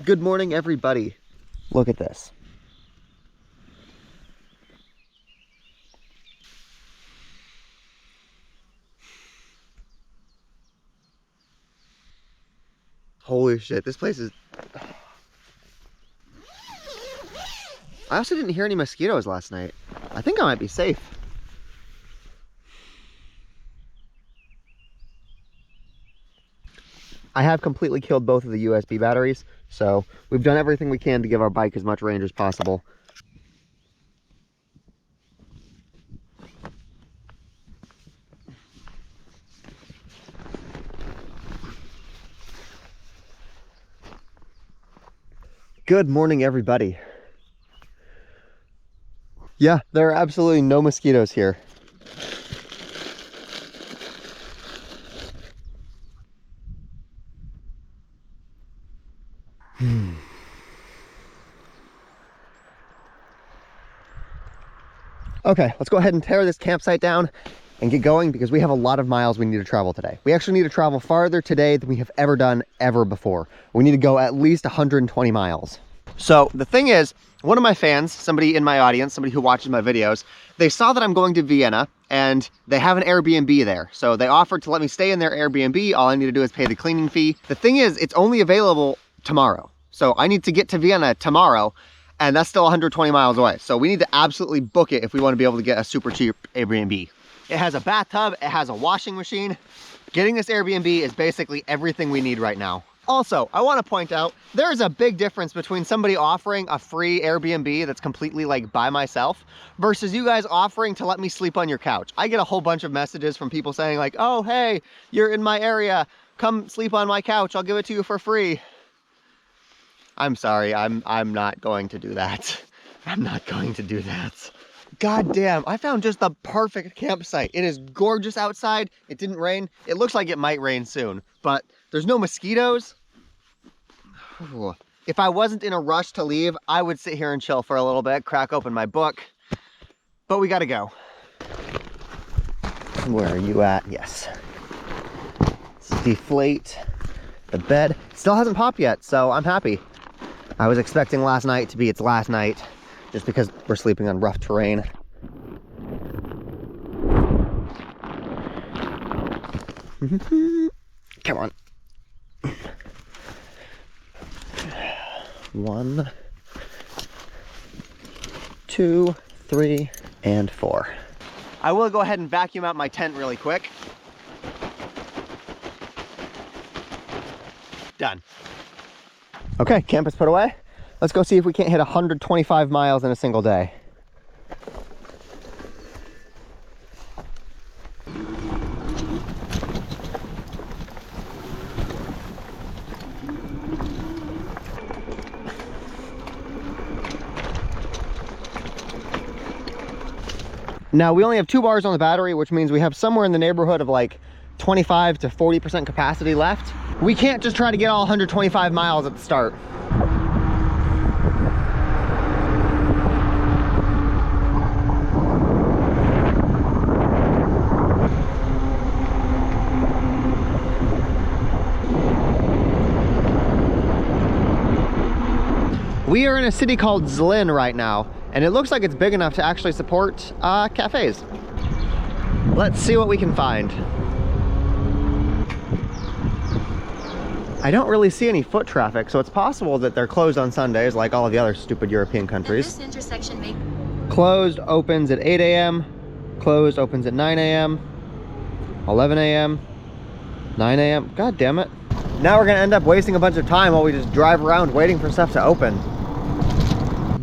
Good morning, everybody. Look at this. Holy shit, this place is... I also didn't hear any mosquitoes last night. I think I might be safe. I have completely killed both of the USB batteries, so we've done everything we can to give our bike as much range as possible. Good morning, everybody. Yeah, there are absolutely no mosquitoes here. Okay, let's go ahead and tear this campsite down and get going because we have a lot of miles we need to travel today. We actually need to travel farther today than we have ever done before. We need to go at least 120 miles. So the thing is, one of my fans, somebody in my audience, somebody who watches my videos, they saw that I'm going to Vienna and they have an Airbnb there. So they offered to let me stay in their Airbnb. All I need to do is pay the cleaning fee. The thing is, it's only available tomorrow. So I need to get to Vienna tomorrow, and that's still 120 miles away. So we need to absolutely book it if we want to be able to get a super cheap Airbnb. It has a bathtub, it has a washing machine. Getting this Airbnb is basically everything we need right now. Also, I want to point out, there's a big difference between somebody offering a free Airbnb that's completely like by myself versus you guys offering to let me sleep on your couch. I get a whole bunch of messages from people saying like, oh, hey, you're in my area. Come sleep on my couch. I'll give it to you for free. I'm sorry, I'm not going to do that. I'm not going to do that. God damn, I found just the perfect campsite. It is gorgeous outside. It didn't rain. It looks like it might rain soon, but there's no mosquitoes. If I wasn't in a rush to leave, I would sit here and chill for a little bit, crack open my book, but we gotta go. Where are you at? Yes. Let's deflate the bed. Still hasn't popped yet, so I'm happy. I was expecting last night to be its last night, just because we're sleeping on rough terrain. Come on. 1, 2, 3, and 4. I will go ahead and vacuum out my tent really quick. Done. Okay, camp is put away. Let's go see if we can't hit 125 miles in a single day. Now, we only have 2 bars on the battery, which means we have somewhere in the neighborhood of like 25 to 40% capacity left. We can't just try to get all 125 miles at the start. We are in a city called Zlin right now, and it looks like it's big enough to actually support cafes. Let's see what we can find. I don't really see any foot traffic, so it's possible that they're closed on Sundays like all of the other stupid European countries. This intersection may... Closed opens at 8 a.m. Closed opens at 9 a.m. 11 a.m. 9 a.m. God damn it. Now we're gonna end up wasting a bunch of time while we just drive around waiting for stuff to open.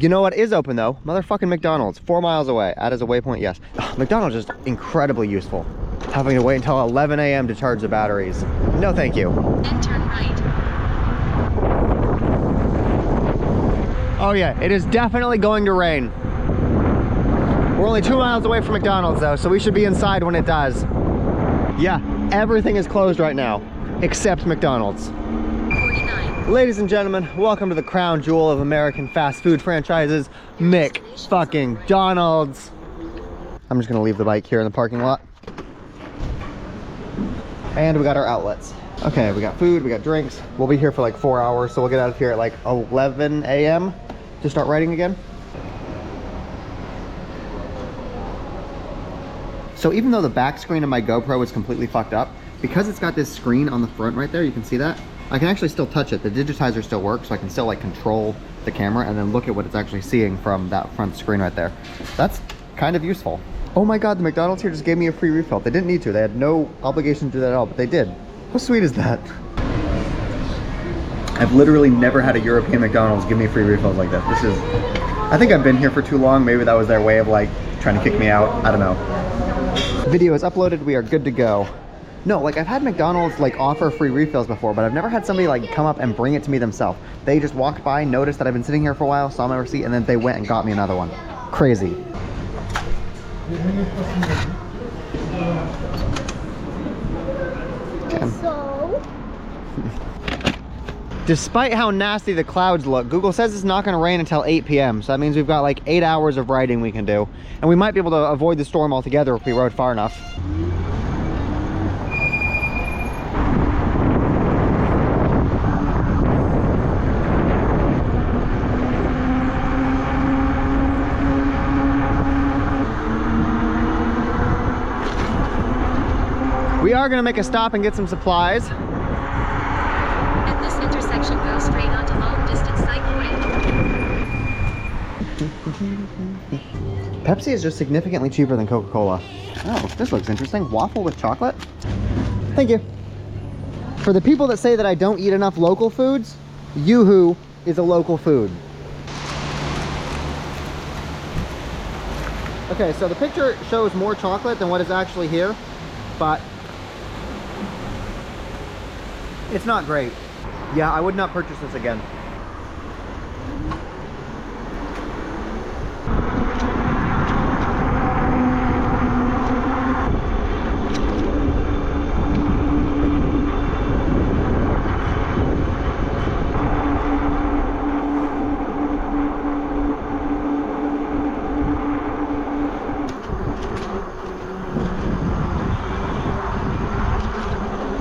You know what is open though? Motherfucking McDonald's, 4 miles away. Add as a waypoint, yes. Ugh, McDonald's is just incredibly useful. Having to wait until 11 a.m. to charge the batteries. No thank you. Then turn right. Oh yeah, it is definitely going to rain. We're only 2 miles away from McDonald's though, so we should be inside when it does. Yeah, everything is closed right now, except McDonald's. 49. Ladies and gentlemen, welcome to the crown jewel of American fast food franchises, McDonald's. I'm just gonna leave the bike here in the parking lot. And we got our outlets. Okay, we got food, we got drinks. We'll be here for like 4 hours, so we'll get out of here at like 11 a.m. to start riding again. So even though the back screen of my GoPro is completely fucked up, because it's got this screen on the front right there, you can see that, I can actually still touch it. The digitizer still works, so I can still like control the camera and then look at what it's actually seeing from that front screen right there. That's kind of useful. Oh my God, the McDonald's here just gave me a free refill. They didn't need to, they had no obligation to do that at all, but they did. How sweet is that? I've literally never had a European McDonald's give me free refills like that. This is, I think I've been here for too long. Maybe that was their way of like trying to kick me out. I don't know. Video is uploaded, we are good to go. No, like I've had McDonald's like offer free refills before, but I've never had somebody like come up and bring it to me themselves. They just walked by, noticed that I've been sitting here for a while, saw my receipt, and then they went and got me another one. Crazy. So? Despite how nasty the clouds look, Google says it's not going to rain until 8 p.m. So that means we've got like 8 hours of riding we can do. And we might be able to avoid the storm altogether if we rode far enough. We are going to make a stop and get some supplies. At this intersection, go straight onto long-distance cycleway. Pepsi is just significantly cheaper than Coca-Cola. Oh, this looks interesting. Waffle with chocolate? Thank you. For the people that say that I don't eat enough local foods, Yoo-hoo is a local food. Okay, so the picture shows more chocolate than what is actually here, but it's not great. Yeah, I would not purchase this again.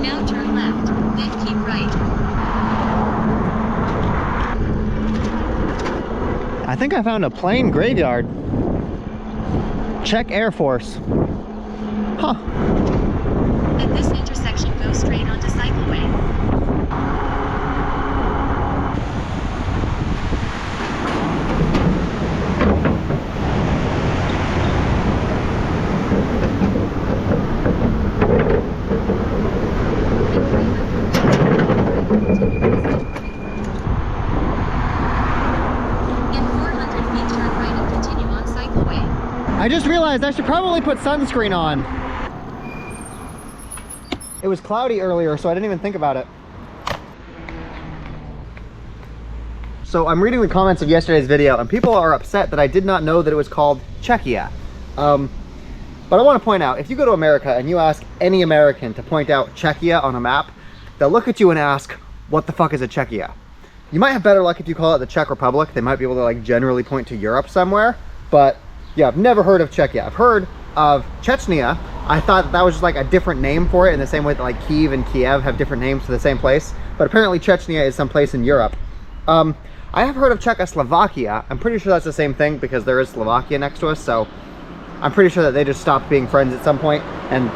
Now turn left, then keep right. I think I found a plane graveyard. Check Air Force. Huh. At this intersection, go straight onto cycleway. I just realized I should probably put sunscreen on. It was cloudy earlier, so I didn't even think about it. So I'm reading the comments of yesterday's video, and people are upset that I did not know that it was called Czechia. But I want to point out, if you go to America and you ask any American to point out Czechia on a map, they'll look at you and ask, what the fuck is a Czechia? You might have better luck if you call it the Czech Republic. They might be able to like generally point to Europe somewhere, but yeah, I've never heard of Czechia. I've heard of Chechnya. I thought that was just like a different name for it, in the same way that like Kyiv and Kiev have different names for the same place. But apparently Chechnya is someplace in Europe. I have heard of Czechoslovakia. I'm pretty sure that's the same thing because there is Slovakia next to us. So I'm pretty sure that they just stopped being friends at some point, and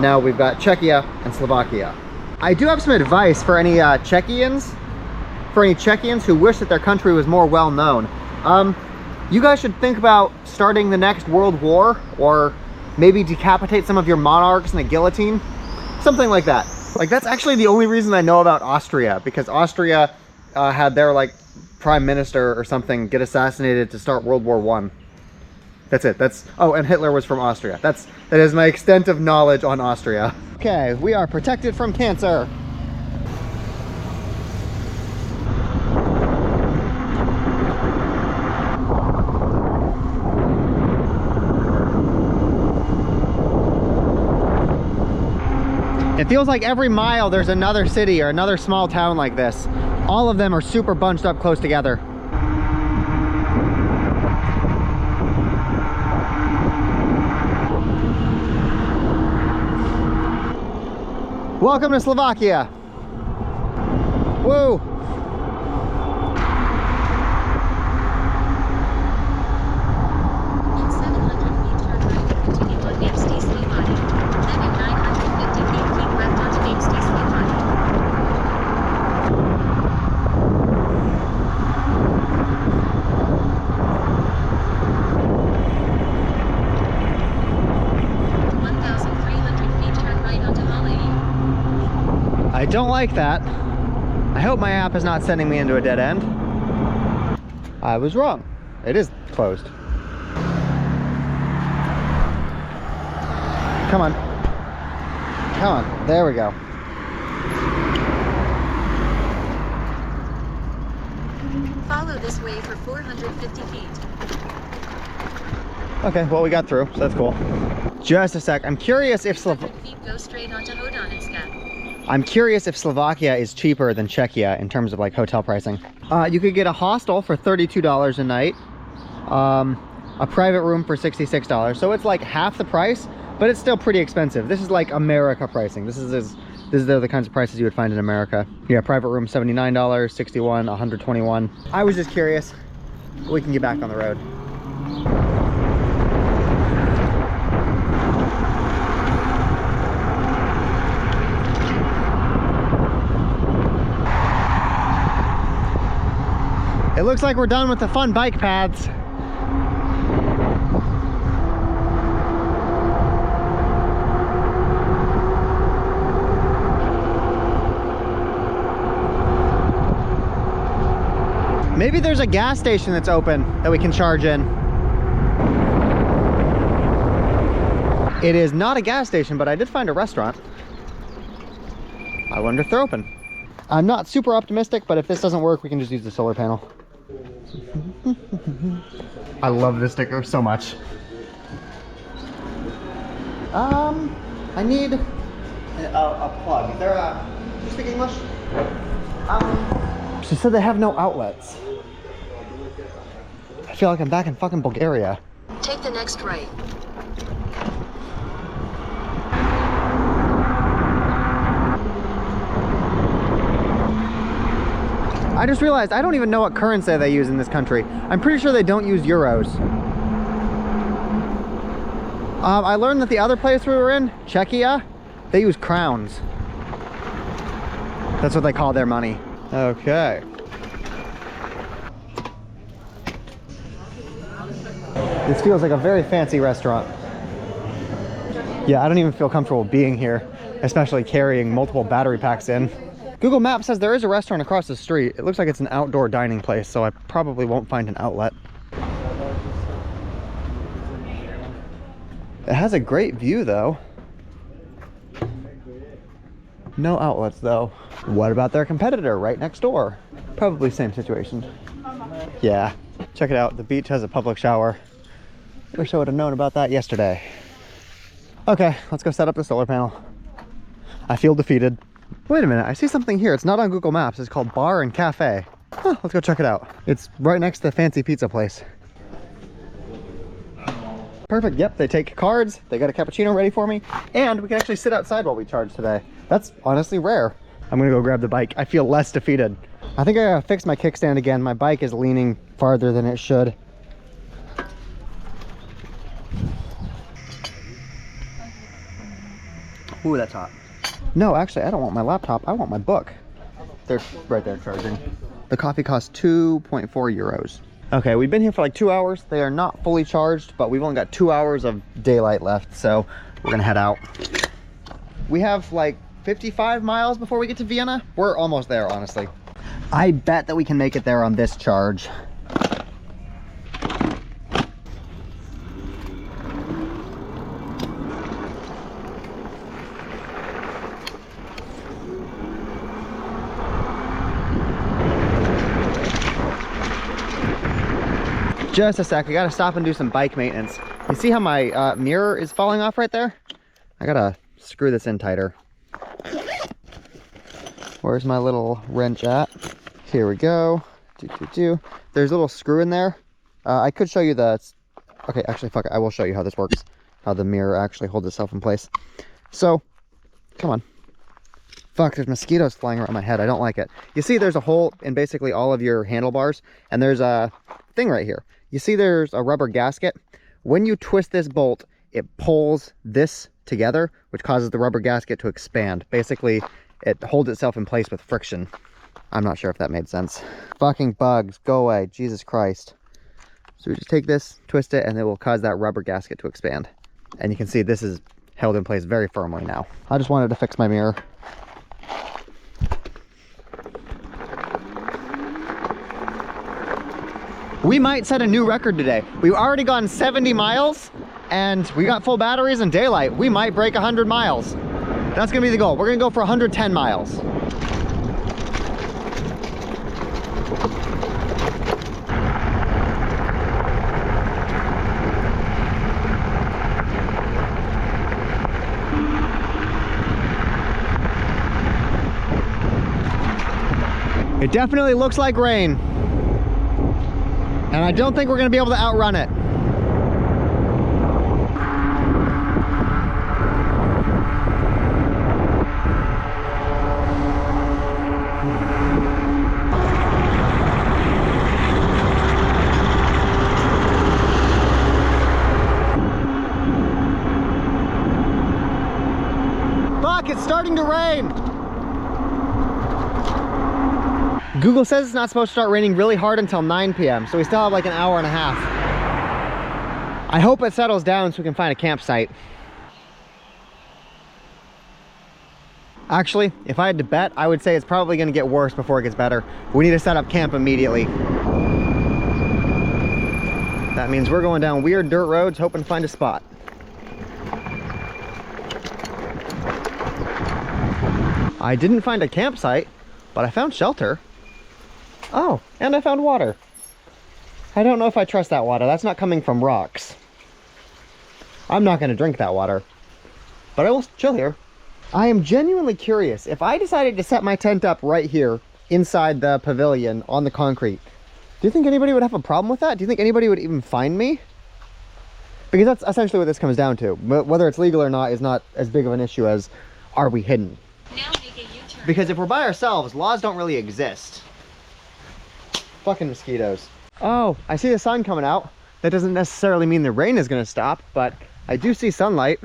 now we've got Czechia and Slovakia. I do have some advice for any Czechians who wish that their country was more well known. You guys should think about starting the next world war, or maybe decapitate some of your monarchs in a guillotine. Something like that. Like, that's actually the only reason I know about Austria, because Austria had their like prime minister or something get assassinated to start World War I. That's it. Oh, and Hitler was from Austria. That is my extent of knowledge on Austria. Okay, we are protected from cancer. It feels like every mile there's another city or another small town like this. All of them are super bunched up close together. Welcome to Slovakia. Whoa! In 700 feet, turn right and continue on Main Stacey Body. Then in 950 feet, keep left onto Main Stacey Body. I don't like that. I hope my app is not sending me into a dead end. I was wrong. It is closed. Come on. Come on. There we go. Follow this way for 450 feet. Okay, well, we got through, so that's cool. Just a sec. I'm curious if feet go straight onto Hodoninska. I'm curious if Slovakia is cheaper than Czechia in terms of like hotel pricing. You could get a hostel for $32 a night, a private room for $66. So it's like half the price, but it's still pretty expensive. This is like America pricing. These are the kinds of prices you would find in America. Yeah, private room $79, $61, $121. I was just curious. We can get back on the road. It looks like we're done with the fun bike paths. Maybe there's a gas station that's open that we can charge in. It is not a gas station, but I did find a restaurant. I wonder if they're open. I'm not super optimistic, but if this doesn't work, we can just use the solar panel. I love this sticker so much. I need a plug. Is there a... Do you speak English? She said they have no outlets. I feel like I'm back in fucking Bulgaria. Take the next right. I just realized I don't even know what currency they use in this country. I'm pretty sure they don't use euros. I learned that the other place we were in, Czechia, they use crowns. That's what they call their money. Okay. This feels like a very fancy restaurant. Yeah, I don't even feel comfortable being here, especially carrying multiple battery packs in. Google Maps says there is a restaurant across the street. It looks like it's an outdoor dining place, so I probably won't find an outlet. It has a great view, though. No outlets, though. What about their competitor right next door? Probably same situation. Yeah, check it out. The beach has a public shower. Wish I would have known about that yesterday. Okay, let's go set up the solar panel. I feel defeated. Wait a minute, I see something here. It's not on Google Maps. It's called Bar and Cafe. Huh, let's go check it out. It's right next to the fancy pizza place. Perfect, yep, they take cards. They got a cappuccino ready for me. And we can actually sit outside while we charge today. That's honestly rare. I'm gonna go grab the bike. I feel less defeated. I think I gotta fix my kickstand again. My bike is leaning farther than it should. Ooh, that's hot. No, actually, I don't want my laptop. I want my book. They're right there charging. The coffee costs 2.4 euros. Okay, we've been here for like 2 hours. They are not fully charged, but we've only got 2 hours of daylight left, so we're gonna head out. We have like 55 miles before we get to Vienna. We're almost there, honestly. I bet that we can make it there on this charge. Just a sec, I gotta stop and do some bike maintenance. You see how my mirror is falling off right there? I gotta screw this in tighter. Where's my little wrench at? Here we go. There's a little screw in there. I could show you the... Okay, actually, fuck it. I will show you how this works. How the mirror actually holds itself in place. So, come on. Fuck, there's mosquitoes flying around my head. I don't like it. You see there's a hole in basically all of your handlebars, and there's a thing right here. You see there's a rubber gasket. When you twist this bolt, it pulls this together, which causes the rubber gasket to expand. Basically, it holds itself in place with friction. I'm not sure if that made sense. Fucking bugs, go away, Jesus Christ. So we just take this, twist it, and it will cause that rubber gasket to expand. And you can see this is held in place very firmly now. I just wanted to fix my mirror. We might set a new record today. We've already gone 70 miles and we got full batteries and daylight. We might break 100 miles. That's gonna be the goal. We're gonna go for 110 miles. It definitely looks like rain. And I don't think we're gonna be able to outrun it. Fuck, it's starting to rain. Google says it's not supposed to start raining really hard until 9 p.m. So we still have like an hour and a half. I hope it settles down so we can find a campsite. Actually, if I had to bet, I would say it's probably gonna get worse before it gets better. We need to set up camp immediately. That means we're going down weird dirt roads hoping to find a spot. I didn't find a campsite, but I found shelter. Oh, and I found water. I don't know if I trust that water. That's not coming from rocks. I'm not going to drink that water, but I will chill here. I am genuinely curious. If I decided to set my tent up right here inside the pavilion on the concrete, do you think anybody would have a problem with that? Do you think anybody would even find me? Because that's essentially what this comes down to. Whether it's legal or not is not as big of an issue as are we hidden. Now make a U-turn. Because if we're by ourselves, laws don't really exist. Fucking mosquitoes. Oh, I see the sun coming out. That doesn't necessarily mean the rain is gonna stop, but I do see sunlight.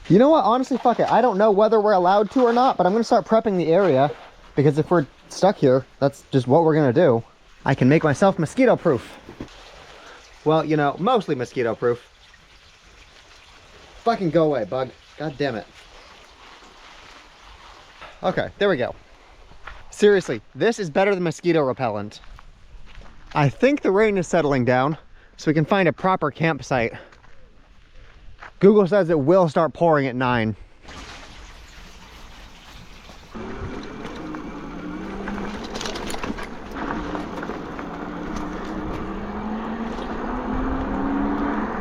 You know what? Honestly, fuck it. I don't know whether we're allowed to or not, but I'm gonna start prepping the area because if we're stuck here, that's just what we're gonna do. I can make myself mosquito proof. Well, you know, mostly mosquito proof. Fucking go away, bug. God damn it. Okay, there we go. Seriously, this is better than mosquito repellent. I think the rain is settling down, so we can find a proper campsite. Google says it will start pouring at 9.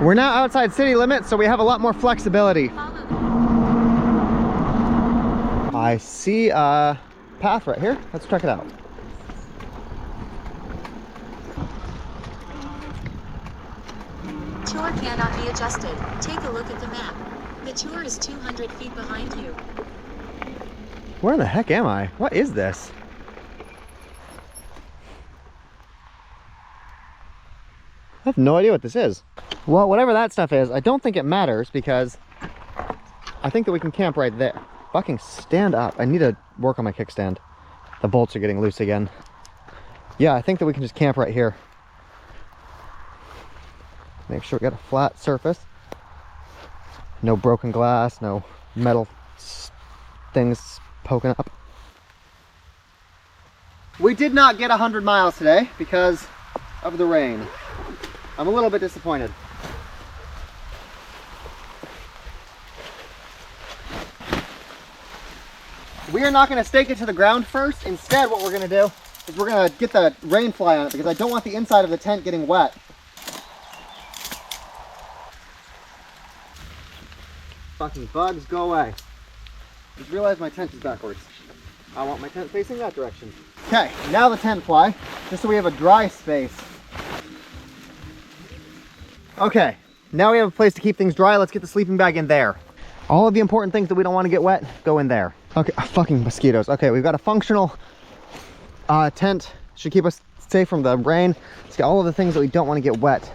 We're now outside city limits, so we have a lot more flexibility. I see a path right here. Let's check it out. Tour cannot be adjusted. Take a look at the map. The tour is 200 feet behind you. Where the heck am I? What is this? I have no idea what this is. Well, whatever that stuff is, I don't think it matters because I think that we can camp right there. Fucking stand up. I need to work on my kickstand. The bolts are getting loose again. Yeah, I think that we can just camp right here. Make sure we got a flat surface. No broken glass, no metal things poking up. We did not get 100 miles today because of the rain. I'm a little bit disappointed. We are not going to stake it to the ground first. Instead, what we're going to do is we're going to get the rain fly on it because I don't want the inside of the tent getting wet. Fucking bugs, go away. Just realized my tent is backwards. I want my tent facing that direction. Okay, now the tent fly, just so we have a dry space. Okay, now we have a place to keep things dry. Let's get the sleeping bag in there. All of the important things that we don't want to get wet go in there. Okay, fucking mosquitoes. Okay, we've got a functional tent. Should keep us safe from the rain. Let's get all of the things that we don't want to get wet.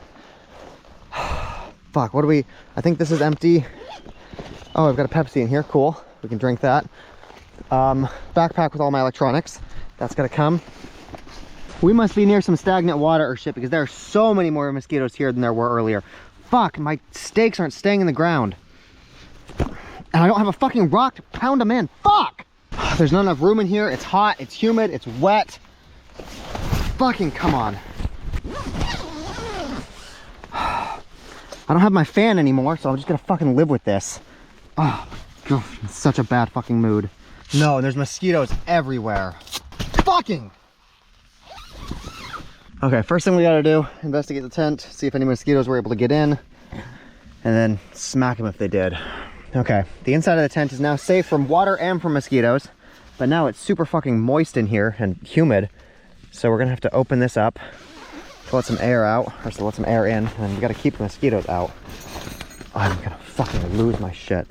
Fuck, what do we... I think this is empty. Oh, I've got a Pepsi in here. Cool. We can drink that. Backpack with all my electronics. That's gonna come. We must be near some stagnant water or shit because there are so many more mosquitoes here than there were earlier. Fuck, my stakes aren't staying in the ground. And I don't have a fucking rock to pound them in. Fuck! There's not enough room in here. It's hot, it's humid, it's wet. Fucking come on. I don't have my fan anymore, so I'm just gonna fucking live with this. Oh, God, I'm in such a bad fucking mood. No, there's mosquitoes everywhere. Fucking! Okay, first thing we gotta do, investigate the tent, see if any mosquitoes were able to get in, and then smack them if they did. Okay, the inside of the tent is now safe from water and from mosquitoes, but now it's super fucking moist in here and humid, so we're gonna have to open this up to let some air out, or to let some air in, and we gotta keep the mosquitoes out. Oh, I'm gonna fucking lose my shit.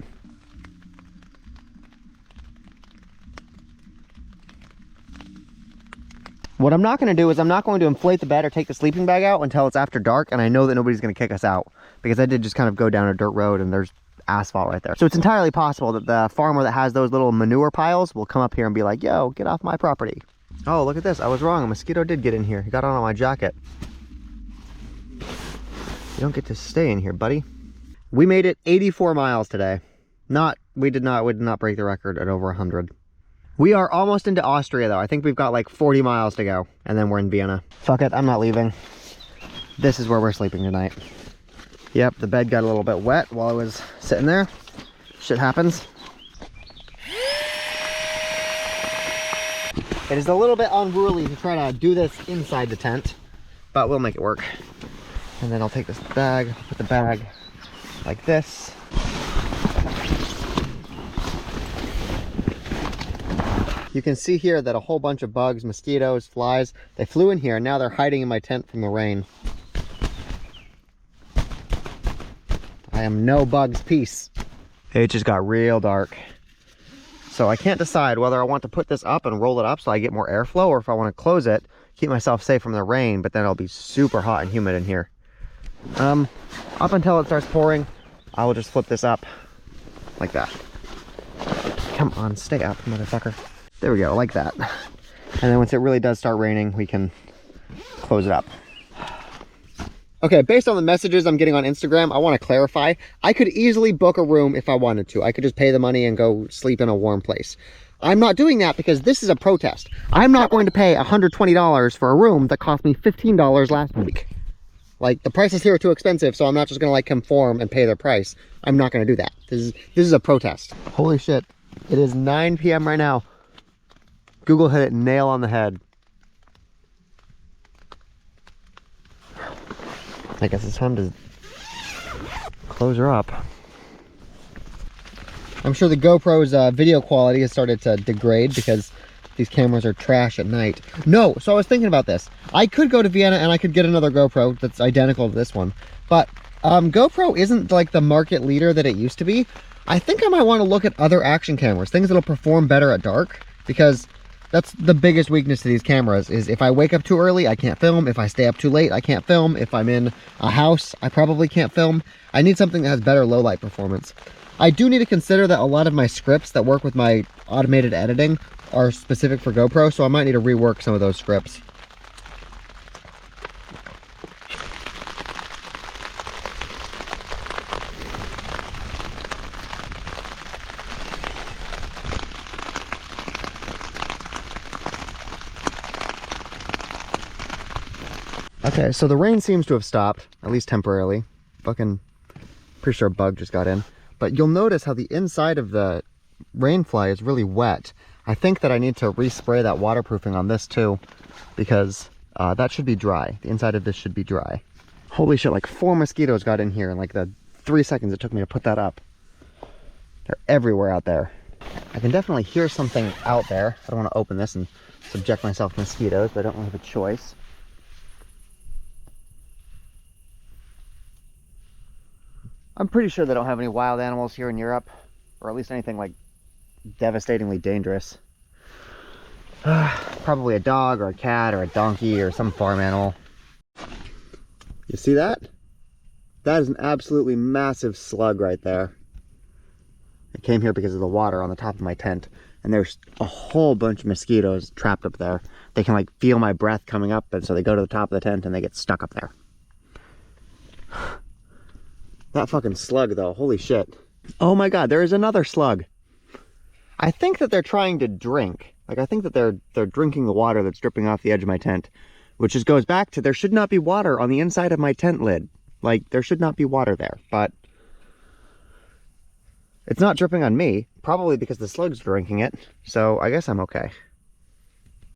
What I'm not going to do is I'm not going to inflate the bed or take the sleeping bag out until it's after dark and I know that nobody's going to kick us out, because I did just kind of go down a dirt road and there's asphalt right there. So it's entirely possible that the farmer that has those little manure piles will come up here and be like, yo, get off my property. Oh, look at this. I was wrong. A mosquito did get in here. He got on my jacket. You don't get to stay in here, buddy. We made it 84 miles today. We did not break the record at over 100. We are almost into Austria though. I think we've got like 40 miles to go and then we're in Vienna. Fuck it, I'm not leaving. This is where we're sleeping tonight. Yep, the bed got a little bit wet while I was sitting there. Shit happens. It is a little bit unruly to try to do this inside the tent, but we'll make it work. And then I'll take this bag, put the bag like this. You can see here that a whole bunch of bugs, mosquitoes, flies, they flew in here and now they're hiding in my tent from the rain. I am no bugs peace. It just got real dark. So I can't decide whether I want to put this up and roll it up so I get more airflow, or if I want to close it, keep myself safe from the rain, but then it'll be super hot and humid in here. Up until it starts pouring, I will just flip this up like that. Come on, stay up, motherfucker. There we go, like that. And then once it really does start raining, we can close it up. Okay, based on the messages I'm getting on Instagram, I want to clarify. I could easily book a room if I wanted to. I could just pay the money and go sleep in a warm place. I'm not doing that because this is a protest. I'm not going to pay $120 for a room that cost me $15 last week. Like, the prices here are too expensive, so I'm not just going to like conform and pay their price. I'm not going to do that. This is a protest. Holy shit. It is 9 p.m. right now. Google hit it nail on the head. I guess it's time to close her up. I'm sure the GoPro's video quality has started to degrade because these cameras are trash at night. No, so I was thinking about this. I could go to Vienna and I could get another GoPro that's identical to this one. But GoPro isn't like the market leader that it used to be. I think I might want to look at other action cameras, things that'll perform better at dark, because that's the biggest weakness to these cameras, is if I wake up too early, I can't film. If I stay up too late, I can't film. If I'm in a house, I probably can't film. I need something that has better low light performance. I do need to consider that a lot of my scripts that work with my automated editing are specific for GoPro, so I might need to rework some of those scripts. Okay, so the rain seems to have stopped, at least temporarily. Fucking pretty sure a bug just got in. But you'll notice how the inside of the rain fly is really wet. I think that I need to respray that waterproofing on this too, because that should be dry. The inside of this should be dry. Holy shit, like 4 mosquitoes got in here in like the 3 seconds it took me to put that up. They're everywhere out there. I can definitely hear something out there. I don't want to open this and subject myself to mosquitoes, but I don't really have a choice. I'm pretty sure they don't have any wild animals here in Europe. or at least anything like devastatingly dangerous. Probably a dog or a cat or a donkey or some farm animal. You see that? That is an absolutely massive slug right there. I came here because of the water on the top of my tent, and there's a whole bunch of mosquitoes trapped up there. They can like feel my breath coming up, and so they go to the top of the tent and they get stuck up there. That fucking slug though, holy shit. Oh my god, there is another slug. I think that they're trying to drink. Like, I think that they're drinking the water that's dripping off the edge of my tent, which just goes back to there should not be water on the inside of my tent lid. Like, there should not be water there, but it's not dripping on me, probably because the slug's drinking it, so I guess I'm okay.